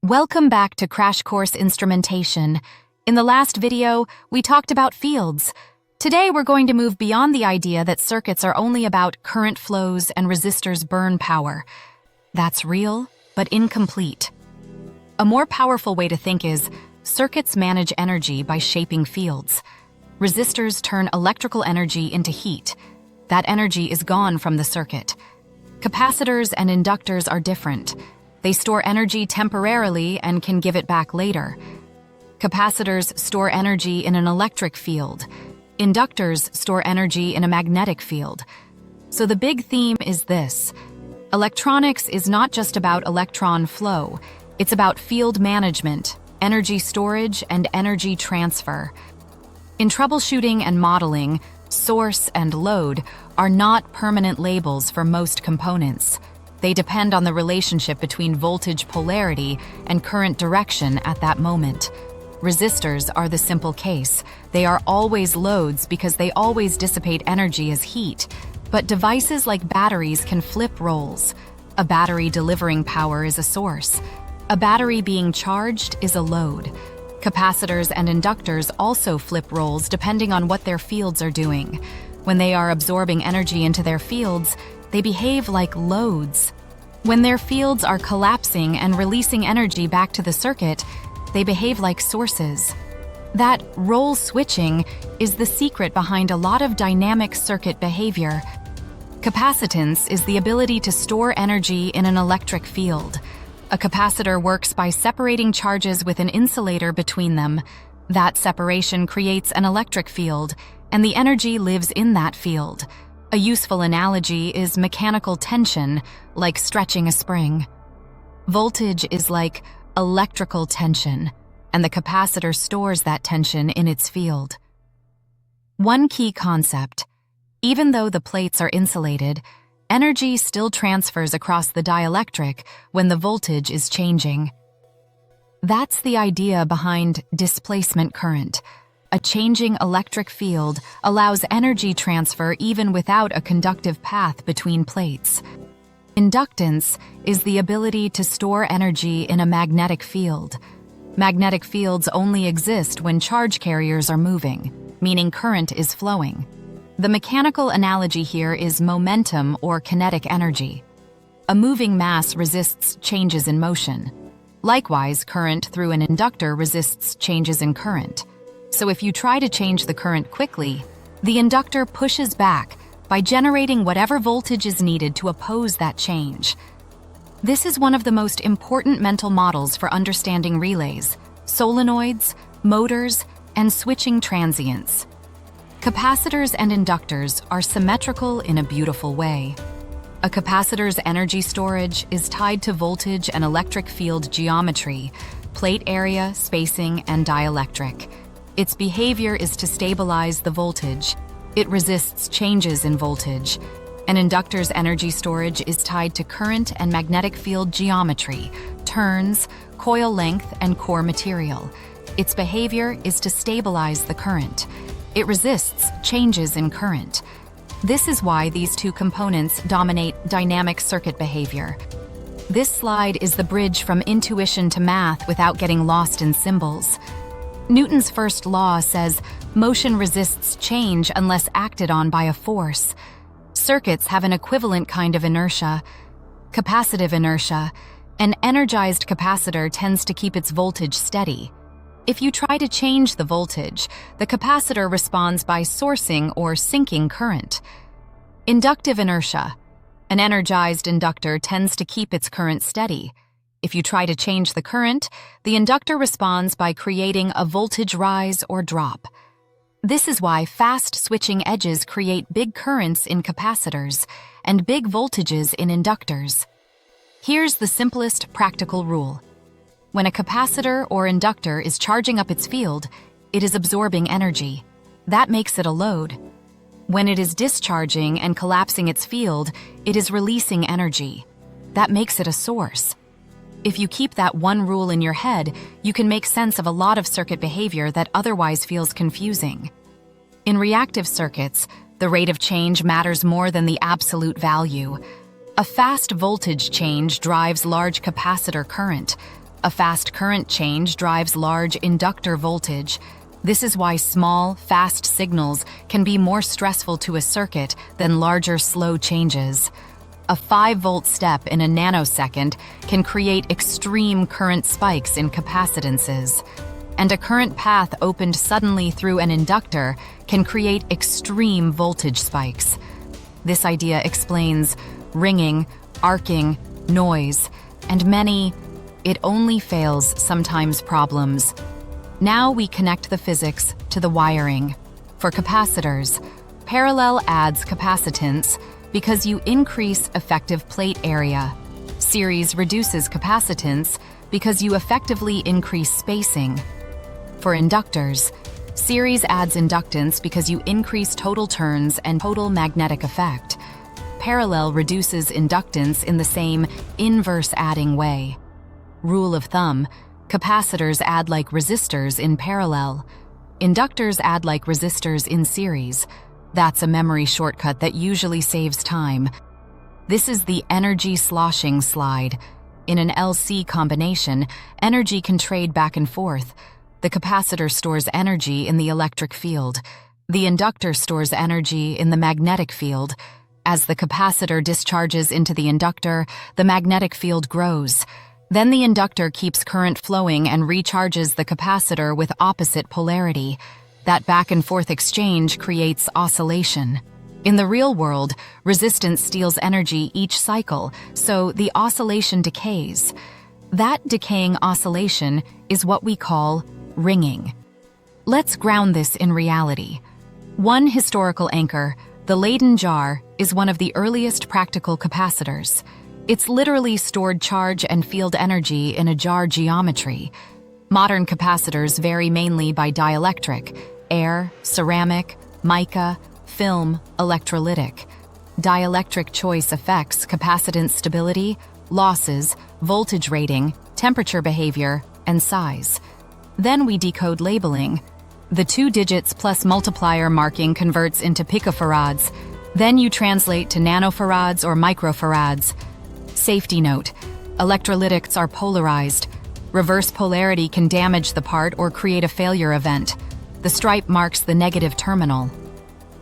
Welcome back to Crash Course Instrumentation. In the last video, we talked about fields. Today we're going to move beyond the idea that circuits are only about current flows and resistors burn power. That's real, but incomplete. A more powerful way to think is, circuits manage energy by shaping fields. Resistors turn electrical energy into heat. That energy is gone from the circuit. Capacitors and inductors are different. They store energy temporarily and can give it back later. Capacitors store energy in an electric field. Inductors store energy in a magnetic field. So the big theme is this. Electronics is not just about electron flow. It's about field management, energy storage, and energy transfer. In troubleshooting and modeling, source and load are not permanent labels for most components. They depend on the relationship between voltage polarity and current direction at that moment. Resistors are the simple case. They are always loads because they always dissipate energy as heat. But devices like batteries can flip roles. A battery delivering power is a source. A battery being charged is a load. Capacitors and inductors also flip roles depending on what their fields are doing. When they are absorbing energy into their fields, they behave like loads. When their fields are collapsing and releasing energy back to the circuit, they behave like sources. That role switching is the secret behind a lot of dynamic circuit behavior. Capacitance is the ability to store energy in an electric field. A capacitor works by separating charges with an insulator between them. That separation creates an electric field, and the energy lives in that field. A useful analogy is mechanical tension, like stretching a spring. Voltage is like electrical tension, and the capacitor stores that tension in its field. One key concept: even though the plates are insulated, energy still transfers across the dielectric when the voltage is changing. That's the idea behind displacement current. A changing electric field allows energy transfer even without a conductive path between plates. Inductance is the ability to store energy in a magnetic field. Magnetic fields only exist when charge carriers are moving, meaning current is flowing. The mechanical analogy here is momentum or kinetic energy. A moving mass resists changes in motion. Likewise, current through an inductor resists changes in current. So if you try to change the current quickly, the inductor pushes back by generating whatever voltage is needed to oppose that change. This is one of the most important mental models for understanding relays, solenoids, motors, and switching transients. Capacitors and inductors are symmetrical in a beautiful way. A capacitor's energy storage is tied to voltage and electric field geometry, plate area, spacing, and dielectric. Its behavior is to stabilize the voltage. It resists changes in voltage. An inductor's energy storage is tied to current and magnetic field geometry, turns, coil length, and core material. Its behavior is to stabilize the current. It resists changes in current. This is why these two components dominate dynamic circuit behavior. This slide is the bridge from intuition to math without getting lost in symbols. Newton's first law says motion resists change unless acted on by a force. Circuits have an equivalent kind of inertia, capacitive inertia. An energized capacitor tends to keep its voltage steady. If you try to change the voltage, the capacitor responds by sourcing or sinking current. Inductive inertia. An energized inductor tends to keep its current steady. If you try to change the current, the inductor responds by creating a voltage rise or drop. This is why fast switching edges create big currents in capacitors and big voltages in inductors. Here's the simplest practical rule. When a capacitor or inductor is charging up its field, it is absorbing energy. That makes it a load. When it is discharging and collapsing its field, it is releasing energy. That makes it a source. If you keep that one rule in your head, you can make sense of a lot of circuit behavior that otherwise feels confusing. In reactive circuits, the rate of change matters more than the absolute value. A fast voltage change drives large capacitor current, A fast current change drives large inductor voltage. This is why small, fast signals can be more stressful to a circuit than larger, slow changes. A 5-volt step in a nanosecond can create extreme current spikes in capacitances. And a current path opened suddenly through an inductor can create extreme voltage spikes. This idea explains ringing, arcing, noise, and many "it only fails sometimes" problems. Now we connect the physics to the wiring. For capacitors, parallel adds capacitance because you increase effective plate area. Series reduces capacitance because you effectively increase spacing. For inductors, series adds inductance because you increase total turns and total magnetic effect. Parallel reduces inductance in the same inverse adding way. Rule of thumb: capacitors add like resistors in parallel. Inductors add like resistors in series. That's a memory shortcut that usually saves time. This is the energy sloshing slide. In an LC combination, energy can trade back and forth. The capacitor stores energy in the electric field. The inductor stores energy in the magnetic field. As the capacitor discharges into the inductor, the magnetic field grows. Then the inductor keeps current flowing and recharges the capacitor with opposite polarity. That back-and-forth exchange creates oscillation. In the real world, resistance steals energy each cycle, so the oscillation decays. That decaying oscillation is what we call ringing. Let's ground this in reality. One historical anchor, the Leyden jar, is one of the earliest practical capacitors. It's literally stored charge and field energy in a jar geometry. Modern capacitors vary mainly by dielectric: air, ceramic, mica, film, electrolytic. Dielectric choice affects capacitance stability, losses, voltage rating, temperature behavior, and size. Then we decode labeling. The 2 digits plus multiplier marking converts into picofarads. Then you translate to nanofarads or microfarads. Safety note: electrolytics are polarized. Reverse polarity can damage the part or create a failure event. The stripe marks the negative terminal.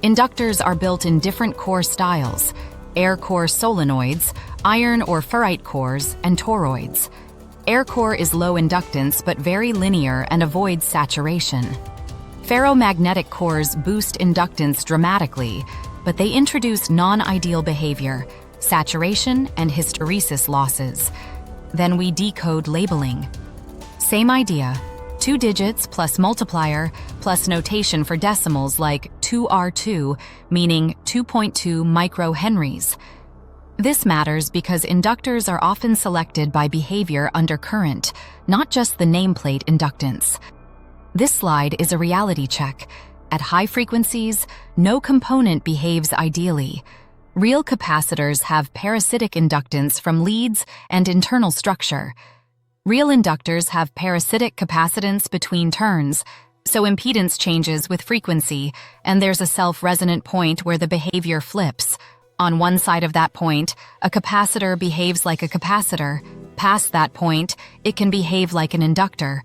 Inductors are built in different core styles: air core solenoids, iron or ferrite cores, and toroids. Air core is low inductance but very linear and avoids saturation. Ferromagnetic cores boost inductance dramatically, but they introduce non-ideal behavior: saturation and hysteresis losses. Then we decode labeling. Same idea: 2 digits plus multiplier plus notation for decimals like 2R2, meaning 2.2 microhenries. This matters because inductors are often selected by behavior under current, not just the nameplate inductance. This slide is a reality check. At high frequencies, no component behaves ideally. Real capacitors have parasitic inductance from leads and internal structure. Real inductors have parasitic capacitance between turns, so impedance changes with frequency, and there's a self-resonant point where the behavior flips. On one side of that point, a capacitor behaves like a capacitor. Past that point, it can behave like an inductor.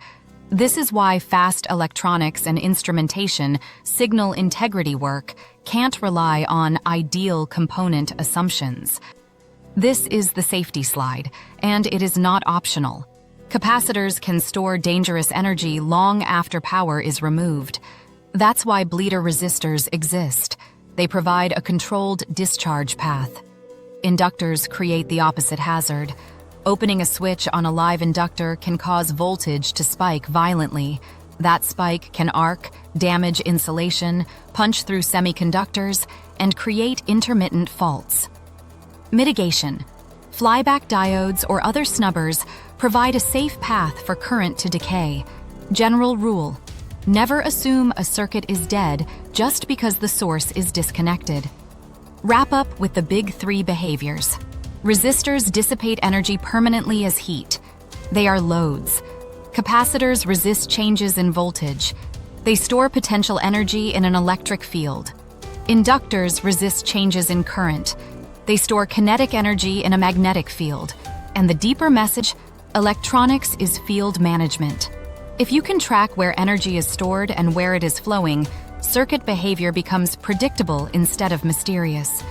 This is why fast electronics and instrumentation signal integrity work can't rely on ideal component assumptions. This is the safety slide, and it is not optional. Capacitors can store dangerous energy long after power is removed. That's why bleeder resistors exist. They provide a controlled discharge path. Inductors create the opposite hazard. Opening a switch on a live inductor can cause voltage to spike violently. That spike can arc, damage insulation, punch through semiconductors, and create intermittent faults. Mitigation. Flyback diodes or other snubbers provide a safe path for current to decay. General rule: never assume a circuit is dead just because the source is disconnected. Wrap up with the big 3 behaviors. Resistors dissipate energy permanently as heat. They are loads. Capacitors resist changes in voltage. They store potential energy in an electric field. Inductors resist changes in current. They store kinetic energy in a magnetic field. And the deeper message: Electronics is field management. If you can track where energy is stored and where it is flowing, circuit behavior becomes predictable instead of mysterious.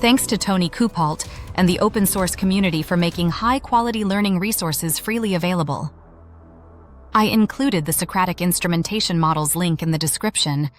Thanks to Tony Kupalt and the open source community for making high-quality learning resources freely available. I included the Socratic instrumentation model's link in the description.